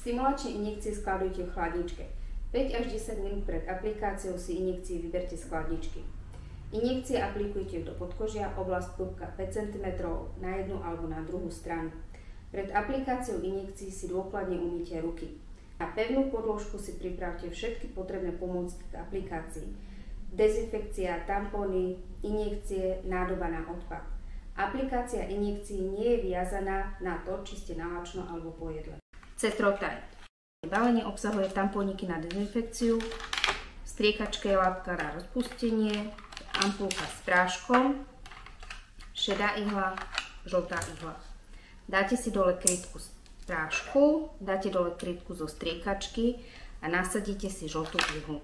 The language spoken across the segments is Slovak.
Stimulačné injekcie skladujte v chladničke. 5 až 10 minút pred aplikáciou si injekcii vyberte z chladničky. Injekcie aplikujte do podkožia, oblasť pupka 5 cm na jednu alebo na druhú stranu. Pred aplikáciou injekcií si dôkladne umýte ruky. Na pevnú podložku si pripravte všetky potrebné pomôcky k aplikácii. Dezinfekcia, tampóny, injekcie, nádoba na odpad. Aplikácia injekcií nie je viazaná na to, či ste na lačno alebo po jedle. Cetrotype. Balenie obsahuje tampóniky na dezinfekciu, v striekačke je látka na rozpustenie, ampulka s práškom, šedá ihla, žltá ihla. Dáte si dole krytku z prášku, dáte dole krytku zo striekačky a nasadíte si žltú ihlu.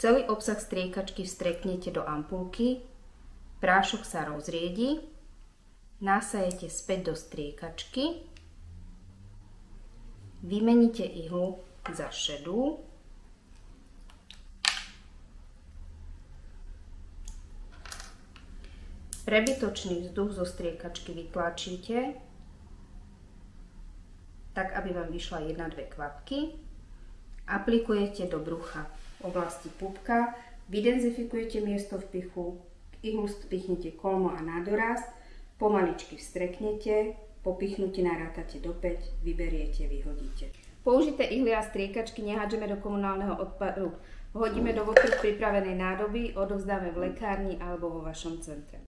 Celý obsah striekačky vstreknete do ampulky, prášok sa rozriedi, nasajete späť do striekačky, vymeníte ihlu za šedú, prebytočný vzduch zo striekačky vytlačíte, tak aby vám vyšla 1-2 kvapky, aplikujete do brucha v oblasti pupka, vydenzifikujete miesto vpichu, ihlu vpichnete kolmo a na doraz, pomaličky vstreknete, po pichnutí narátate do 5, vyberiete, vyhodíte. Použité ihly a striekačky nehádžeme do komunálneho odpadu, hodíme do vopred pripravenej nádoby, odovzdáme v lekárni alebo vo vašom centre.